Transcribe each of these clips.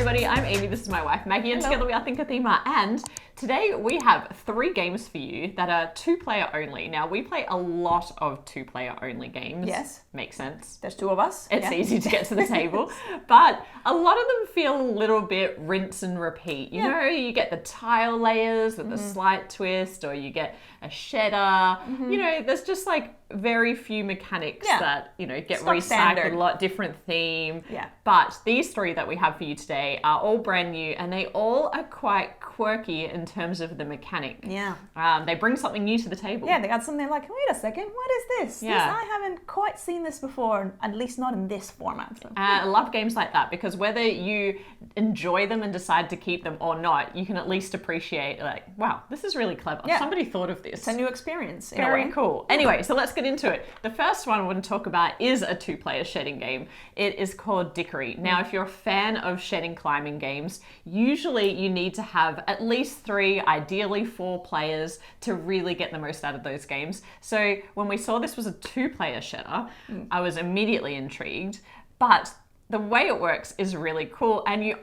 everybody, I'm Amy, this is my wife Maggie, and together we are ThinkerThemer, and today we have 3 games for you that are 2-player only. Now, we play a lot of 2-player only games. Yes. Makes sense. There's 2 of us. It's easy to get to the table, but a lot of them feel a little bit rinse and repeat. You know, you get the tile layers with the slight twist, or you get a shedder. You know, there's just like very few mechanics that, you know, get recycled, standard. a lot different theme. Yeah. But these 3 that we have for you today are all brand new, and they all are quite quirky in terms of the mechanic. Yeah. They bring something new to the table. Yeah, they got something like, wait a second, what is this? Yeah. I haven't quite seen this before, at least not in this format. So. I love games like that because whether you enjoy them and decide to keep them or not, you can at least appreciate, like, wow, this is really clever. Yeah. Somebody thought of this. It's a new experience. In a Very way. cool. Anyway, so let's get into it. The first one I want to talk about is a 2-player shedding game. It is called Dickory. Now, if you're a fan of shedding climbing games, usually you need to have at least 3, ideally 4 players to really get the most out of those games. So when we saw this was a 2-player shedder, I was immediately intrigued, but the way it works is really cool, and you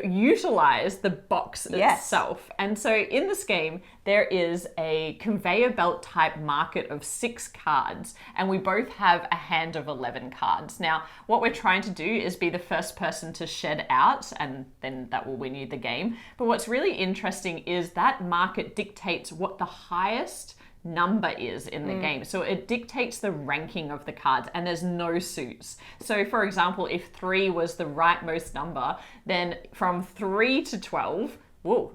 utilize the box itself. And so in this game, there is a conveyor belt type market of 6 cards, and we both have a hand of 11 cards. Now, what we're trying to do is be the first person to shed out, and then that will win you the game. But what's really interesting is that market dictates what the highest number is in the game. So it dictates the ranking of the cards, and there's no suits. So for example, if 3 was the rightmost number, then from 3 to 12,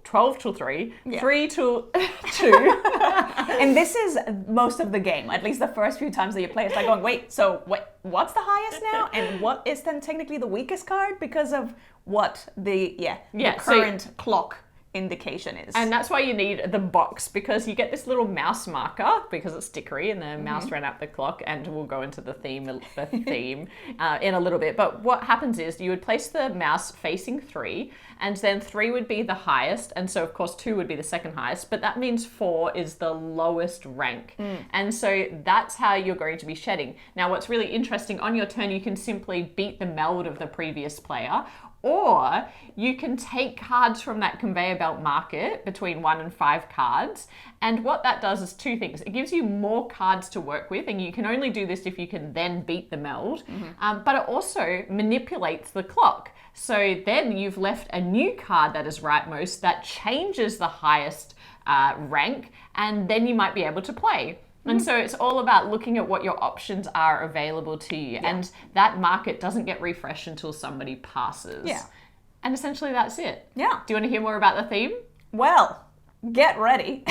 12 to 3, 3 to 2. And this is most of the game, at least the first few times that you play. It's like going, wait, so what's the highest now? And what is then technically the weakest card because of what the current clock indication is. And that's why you need the box, because you get this little mouse marker because it's Dickory and the mouse ran up the clock, and we'll go into the theme in a little bit. But what happens is you would place the mouse facing 3, and then 3 would be the highest, and so of course 2 would be the second highest, but that means 4 is the lowest rank. And so that's how you're going to be shedding. Now, what's really interesting, on your turn you can simply beat the meld of the previous player, or you can take cards from that conveyor belt market between 1 and 5 cards. And what that does is 2 things. It gives you more cards to work with, and you can only do this if you can then beat the meld. But it also manipulates the clock. So then you've left a new card that is rightmost that changes the highest rank, and then you might be able to play. And so it's all about looking at what your options are available to you. And that market doesn't get refreshed until somebody passes. Yeah. And essentially that's it. Yeah. Do you want to hear more about the theme? Well, get ready.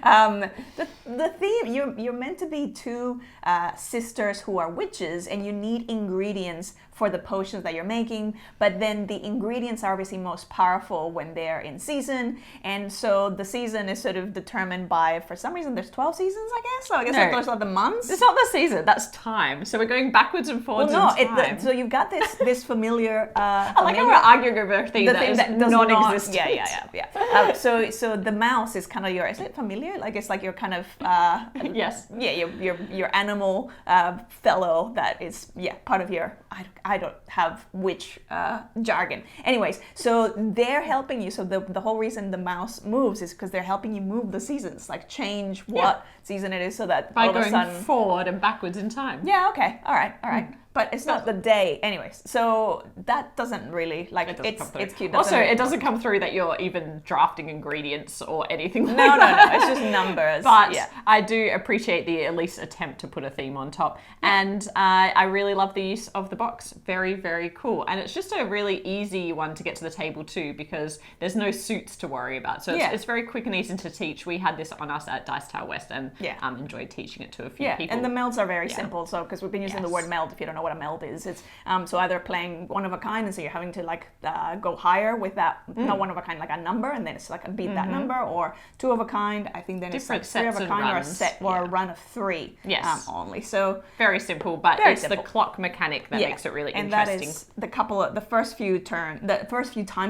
The theme, you're meant to be 2 sisters who are witches, and you need ingredients for the potions that you're making, but then the ingredients are obviously most powerful when they're in season, and so the season is sort of determined by, for some reason, there's 12 seasons, I guess? So I guess there's not the months? It's not the season, that's time. So we're going backwards and forwards in time. So you've got this familiar... I like how we're arguing over a theme that is non-existent. Yeah. So the mouse is kind of is it familiar? Like it's like your kind of... yes. Yeah, your animal fellow that is, part of your... I don't have witch jargon. Anyways, so they're helping you. So the whole reason the mouse moves is because they're helping you move the seasons, like change what season it is, so that by all of a sudden... going forward and backwards in time. Yeah, okay. All right. But it's not the day. Anyways, so that doesn't really, like, it's cute. Also, it doesn't come through that you're even drafting ingredients or anything like No, that. it's just numbers. But I do appreciate the at least attempt to put a theme on top. And I really love the use of the box. Very, very cool. And it's just a really easy one to get to the table too, because there's no suits to worry about. So it's very quick and easy to teach. We had this on us at Dice Tower West and enjoyed teaching it to a few people. And the melds are very simple. So, because we've been using the word meld, if you don't know what a meld is, it's so either playing one of a kind, and so you're having to like go higher with that, not one of a kind, like a number, and then it's like a beat that number, or 2 of a kind. I think then different it's like 3 of a kind, or a set, or a run of 3 only. So very simple, but it's the clock mechanic that makes it really and interesting. That is the first few times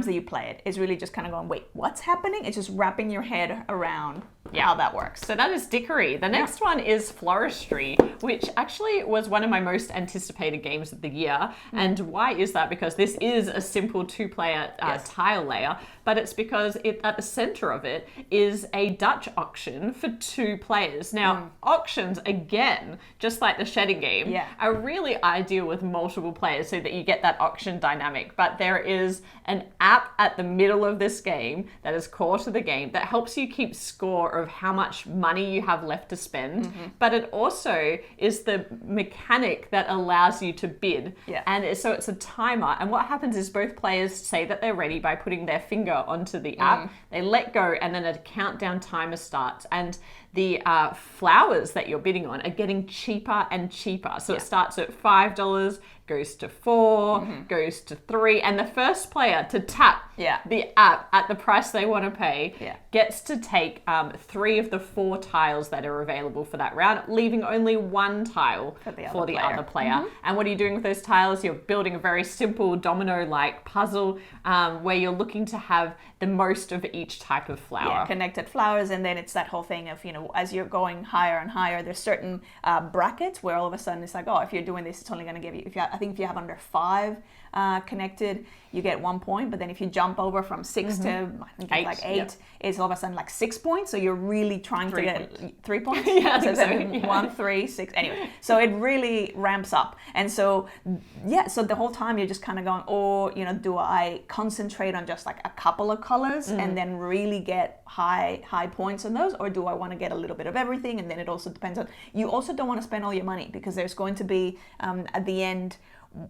that you play it is really just kind of going, wait, what's happening? It's just wrapping your head around how that works. So that is Dickory. The next one is Floristry, which actually was one of my most anticipated games of the year. And why is that? Because this is a simple two-player tile layer, but it's because at the center of it is a Dutch auction for 2 players. Now, auctions, again, just like the shedding game, are really ideal with multiple players so that you get that auction dynamic. But there is an app at the middle of this game that is core to the game that helps you keep score of how much money you have left to spend, but it also is the mechanic that allows you to bid. And so it's a timer, and what happens is both players say that they're ready by putting their finger onto the app, they let go, and then a countdown timer starts, and the flowers that you're bidding on are getting cheaper and cheaper. So it starts at $5, goes to 4, goes to 3, and the first player to tap the app at the price they want to pay gets to take 3 of the 4 tiles that are available for that round, leaving only 1 tile for the other player. And what are you doing with those tiles? You're building a very simple domino-like puzzle where you're looking to have the most of each type of flower. Connected flowers, and then it's that whole thing of, as you're going higher and higher, there's certain brackets where all of a sudden it's like, oh, if you're doing this, it's only going to give you, I think if you have under 5 connected, you get 1 point, but then if you jump over from 6 to I think it's like 8, it's all of a sudden like 6 points. So you're really trying to get 3 points. So 1, 3, 6. Anyway, so it really ramps up, and so so the whole time you're just kind of going, do I concentrate on just like a couple of colors and then really get high points on those, or do I want to get a little bit of everything? And then it also depends on, you also don't want to spend all your money, because there's going to be at the end,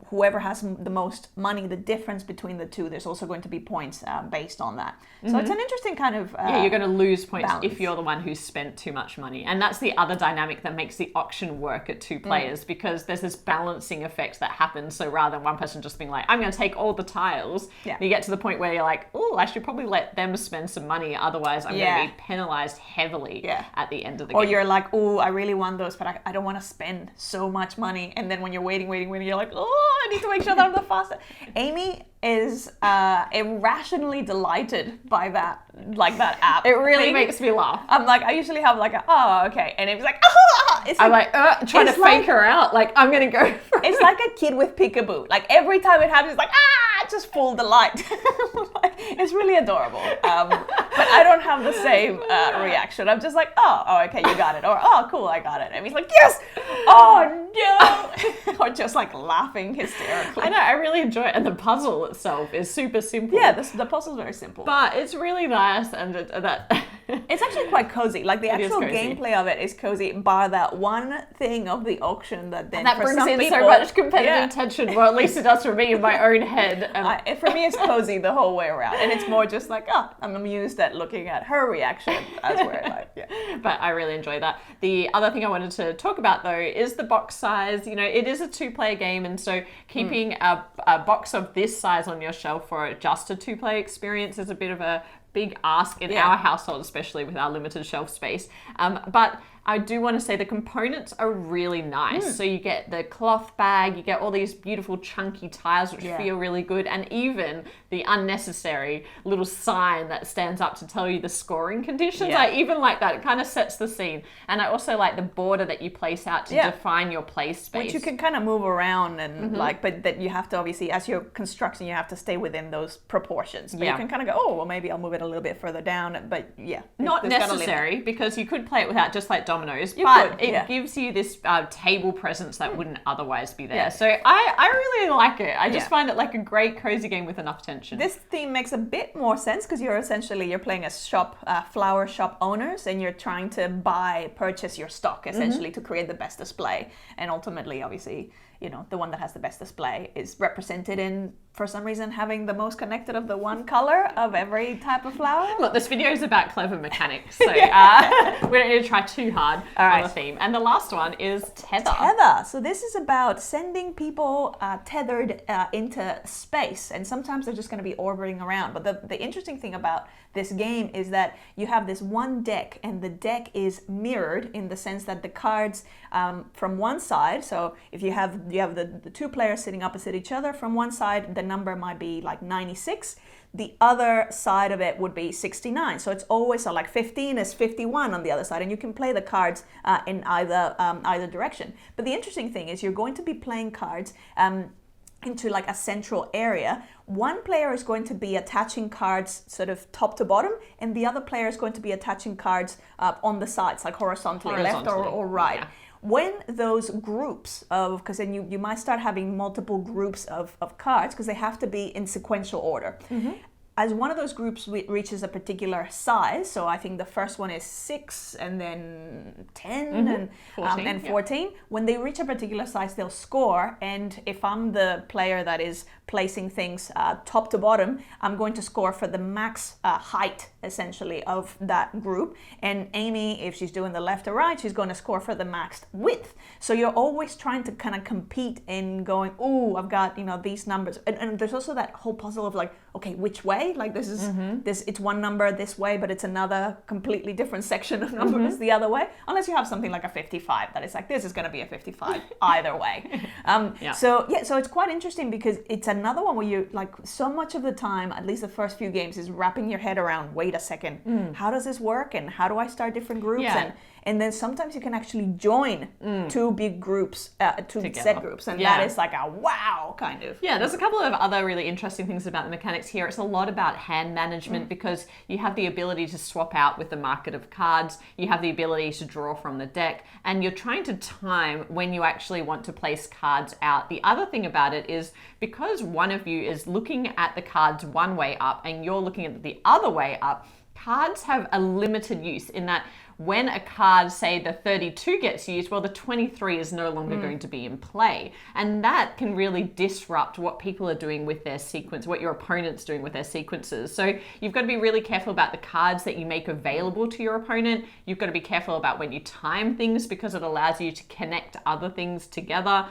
whoever has the most money, the difference between the two, there's also going to be points based on that. So it's an interesting kind of you're going to lose points balance if you're the one who's spent too much money. And that's the other dynamic that makes the auction work at 2 players, because there's this balancing effect that happens. So rather than one person just being like, I'm going to take all the tiles, you get to the point where you're like, oh, I should probably let them spend some money, otherwise I'm going to be penalized heavily at the end of the game. Or you're like, oh, I really want those, but I don't want to spend so much money. And then when you're waiting, you're like, oh, I need to make sure that I'm the fastest. Amy is irrationally delighted by that app. It really makes me laugh. I'm like, I usually have like okay, and Amy's like, I'm like trying to fake her out, like I'm gonna go for it's like a kid with peekaboo. Like every time it happens, it's like just full delight. Like, it's really adorable. But I don't have the same reaction. I'm just like, oh, okay, you got it, or oh, cool, I got it. And he's like, yes, oh no, or just like laughing hysterically. I know, I really enjoy it, and the puzzle itself is super simple. Yeah, the puzzle's very simple, but it's really nice, and that it's actually quite cozy. Like the actual gameplay of it is cozy, bar that one thing of the auction that then that for brings some in people, so much competitive tension. Well, at least it does for me in my own head. For me, it's cozy the whole way around, and it's more just like, I'm amused at looking at her reaction as we're But I really enjoy that. The other thing I wanted to talk about though is the box size. It is a 2-player game, and so keeping a box of this size on your shelf for just a 2-player experience is a bit of a big ask in our household, especially with our limited shelf space. But I do want to say the components are really nice. So you get the cloth bag, you get all these beautiful chunky tiles which feel really good, and even the unnecessary little sign that stands up to tell you the scoring conditions. I even like that. It kind of sets the scene. And I also like the border that you place out to define your play space. Which you can kind of move around and but that you have to obviously, as you're constructing, you have to stay within those proportions. But you can kind of go, oh, well, maybe I'll move it a little bit further down. But not necessary, because you could play it without, just like dominoes, but it gives you this table presence that wouldn't otherwise be there. So I really like it. I just find it like a great cozy game with enough tension. This theme makes a bit more sense, because you're playing as flower shop owners, and you're trying to purchase your stock essentially to create the best display, and ultimately, obviously, the one that has the best display is represented in, for some reason, having the most connected of the one color of every type of flower. Look, this video is about clever mechanics, so we don't need to try too hard on the theme. And the last one is Tether. Tether. So this is about sending people tethered into space, and sometimes they're just going to be orbiting around. But the interesting thing about this game is that you have this one deck, and the deck is mirrored in the sense that the cards from one side, so if you have the 2 players sitting opposite each other, from one side the number might be like 96, the other side of it would be 69. So it's always like 15 is 51 on the other side, and you can play the cards in either direction. But the interesting thing is you're going to be playing cards into like a central area. One player is going to be attaching cards sort of top to bottom, and the other player is going to be attaching cards on the sides, like horizontally. Left or right. Yeah. When those groups of, because then you might start having multiple groups of cards, because they have to be in sequential order. As one of those groups reaches a particular size, so I think the first one is 6 and then 10 and 14. When they reach a particular size, they'll score. And if I'm the player that is placing things top to bottom, I'm going to score for the max height, essentially, of that group. And Amy, if she's doing the left or right, she's going to score for the max width. So you're always trying to kind of compete in going, oh, I've got, these numbers. And there's also that whole puzzle of like, okay, which way? Like this is it's one number this way, but it's another completely different section of numbers the other way. Unless you have something like a 55 that is like, this is going to be a 55 either way. So it's quite interesting, because it's another one where you like, so much of the time, at least the first few games, is wrapping your head around, wait a second, how does this work, and how do I start different groups? And then sometimes you can actually join two big groups, two set groups, and that is like a wow kind of. Yeah, there's a couple of other really interesting things about the mechanics here. It's a lot about hand management, because you have the ability to swap out with the market of cards, you have the ability to draw from the deck, and you're trying to time when you actually want to place cards out. The other thing about it is, because one of you is looking at the cards one way up and you're looking at the other way up, cards have a limited use in that when a card, say the 32 gets used, well, the 23 is no longer going to be in play. And that can really disrupt what people are doing with their sequence, what your opponent's doing with their sequences. So you've got to be really careful about the cards that you make available to your opponent. You've got to be careful about when you time things, because it allows you to connect other things together.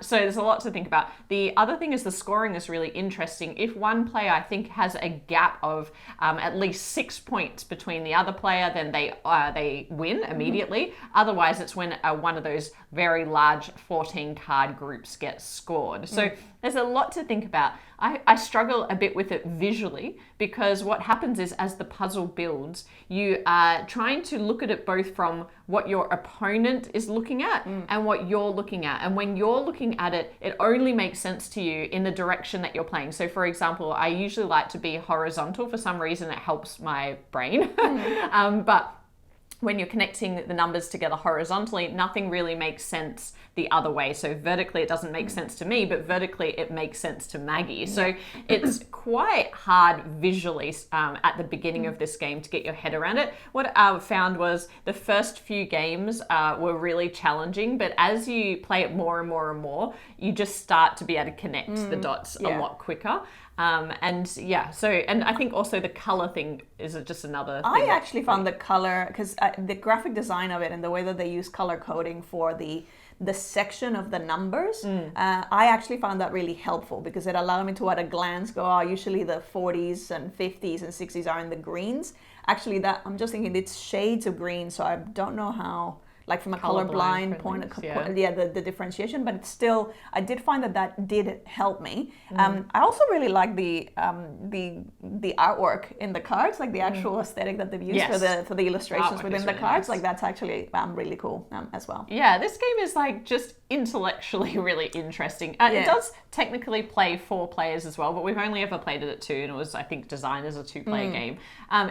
So there's a lot to think about. The other thing is the scoring is really interesting. If one player, I think, has a gap of at least 6 points between the other player, then they win immediately. Otherwise, it's when one of those very large 14 card groups gets scored. So there's a lot to think about. I struggle a bit with it visually, because what happens is, as the puzzle builds, you are trying to look at it both from what your opponent is looking at and what you're looking at. And when you're looking at it, it only makes sense to you in the direction that you're playing. So for example, I usually like to be horizontal. For some reason, it helps my brain. But when you're connecting the numbers together horizontally, nothing really makes sense the other way. So vertically, it doesn't make sense to me, but vertically, it makes sense to Maggie. So it's quite hard visually at the beginning of this game to get your head around it. What I found was the first few games were really challenging, but as you play it more and more and more, you just start to be able to connect the dots a lot quicker. And I think also the color thing is just another thing. I actually found the color, because the graphic design of it and the way that they use color coding for the section of the numbers, I actually found that really helpful, because it allowed me to at a glance go, oh, usually the 40s and 50s and 60s are in the greens. Actually, that I'm just thinking it's shades of green, so I don't know how, like from a colorblind point of the differentiation, but it's still, I did find that did help me. I also really like the artwork in the cards, like the actual aesthetic that they've used for the illustrations within the cards. Nice. Like that's actually really cool as well. Yeah, this game is like just intellectually really interesting. It does technically play 4 players as well, but we've only ever played it at 2, and it was, I think, designed as a 2-player game.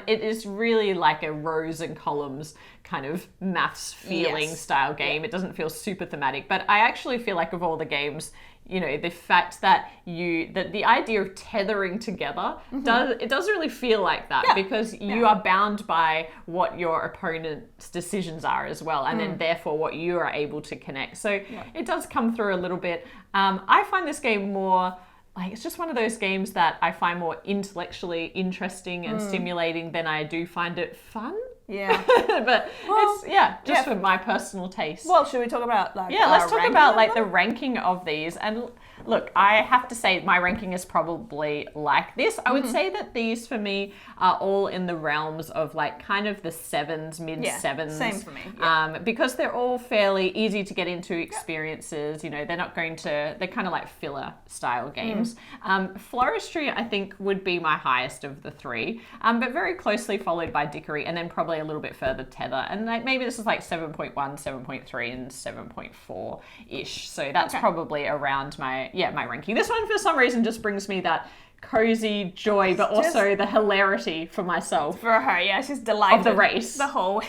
It is really like a rows and columns kind of maths feeling style game. It doesn't feel super thematic, but I actually feel like of all the games, the fact that the idea of tethering together does really feel like that, because you are bound by what your opponent's decisions are as well, and then therefore what you are able to connect. So it does come through a little bit. I find this game more like, it's just one of those games that I find more intellectually interesting and stimulating than I do find it fun. Yeah. But it's for my personal taste. Well, should we talk about let's talk about like the ranking of these. And Look, I have to say my ranking is probably like this. I would say that these for me are all in the realms of like kind of the sevens, mid sevens. Same for me. Because they're all fairly easy to get into experiences. You know, they're kind of like filler style games. Floristry, I think, would be my highest of the three, but very closely followed by Dickory, and then probably a little bit further Tether. And like maybe this is like 7.1, 7.3, and 7.4-ish. So that's probably around my ranking. This one, for some reason, just brings me that cozy joy, but also the hilarity for myself. For her, yeah, she's delighted. Of the race. The whole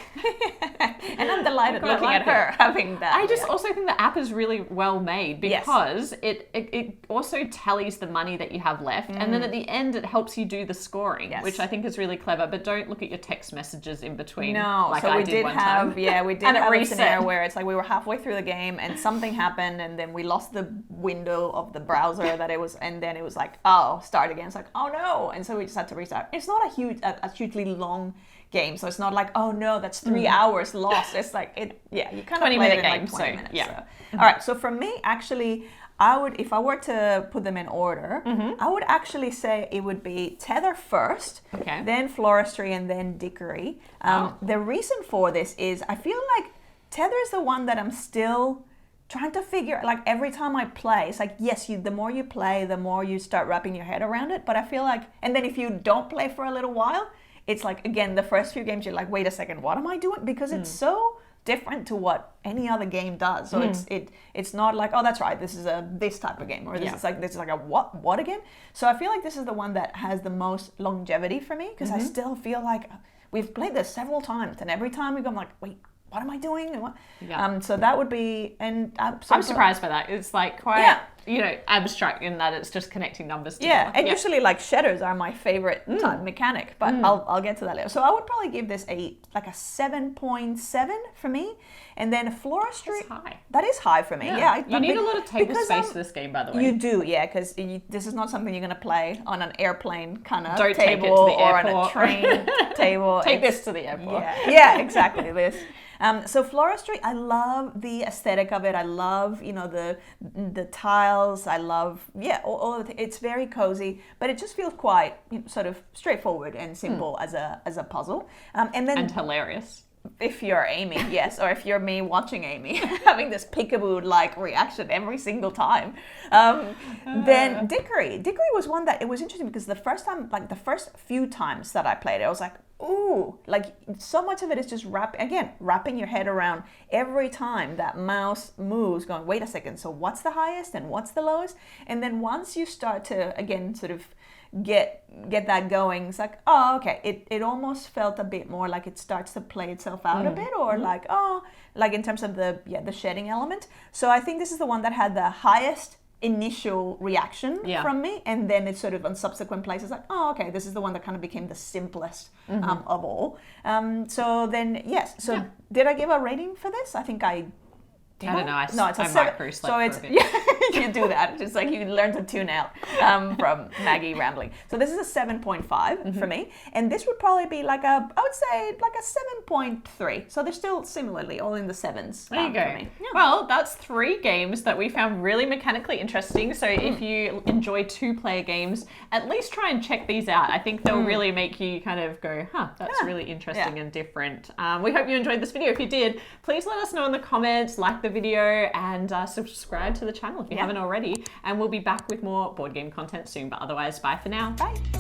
and I'm delighted looking at her having that. I just also think the app is really well made because it also tallies the money that you have left, and then at the end it helps you do the scoring, which I think is really clever. But don't look at your text messages in between. No, like so I we did did one have time. we did And it have a reset. scenario where it's like we were halfway through the game and something happened, and then we lost the window of the browser that it was, and then it was like, oh, start again. It's like, oh no, and so we just had to restart. It's not a hugely long game, so it's not like, oh no, that's 3 hours lost. It's like you kind of 20-minute play it in game, like 20 so, minutes. yeah. So. All right, so for me, actually, I would, if I were to put them in order, I would actually say it would be Tether first, then Floristry, and then Dickory. The reason for this is I feel like Tether is the one that I'm still trying to figure, like every time I play, it's like, yes, the more you play, the more you start wrapping your head around it. But I feel like, and then if you don't play for a little while, it's like, again, the first few games, you're like, wait a second, what am I doing? Because it's so different to what any other game does. So it's not like, oh, that's right, this is this type of game, or this is like a what again? So I feel like this is the one that has the most longevity for me, because I still feel like we've played this several times, and every time we go, I'm like, wait, what am I doing? And what? So that would be, and I'm surprised by that. It's like quite, abstract in that it's just connecting numbers together. Yeah, and usually like shadows are my favorite type mechanic, but I'll get to that later. So I would probably give this a 7.7 for me, and then Floristry. That's high. That is high for me. You need a lot of table space for this game, by the way. You do, because this is not something you're going to play on an airplane kind of Don't table take it to the or on airport. a train table. Take this to the airport. Yeah, exactly this. So Floristry, I love the aesthetic of it. I love, the tiles. I love, all of it. It's very cozy, but it just feels quite sort of straightforward and simple as a puzzle. And hilarious. If you're Amy, yes, or if you're me watching Amy, having this peekaboo-like reaction every single time. Then Dickory was one that, it was interesting because the first few times that I played it, I was like, ooh, like so much of it is just wrapping your head around every time that mouse moves, going, wait a second, so what's the highest and what's the lowest? And then once you start to, again, sort of get that going, it's like, oh, okay, it almost felt a bit more like it starts to play itself out a bit, or like, oh, like in terms of the shedding element. So I think this is the one that had the highest initial reaction from me, and then it's sort of on subsequent places like, oh, okay, this is the one that kind of became the simplest of all. So then, yes. So did I give a rating for this? I think I don't know. No, it's a 7. So it's you do that. Just like you learn to tune out from Maggie rambling. So this is a 7.5 for me, and this would probably be like I would say like a 7.3. So they're still similarly all in the sevens. There you go. For me. Yeah. Well, that's 3 games that we found really mechanically interesting. So if you enjoy 2-player games, at least try and check these out. I think they'll really make you kind of go, that's really interesting and different. We hope you enjoyed this video. If you did, please let us know in the comments, like the video, and subscribe to the channel if you haven't already. And we'll be back with more board game content soon. But otherwise, bye for now. Bye.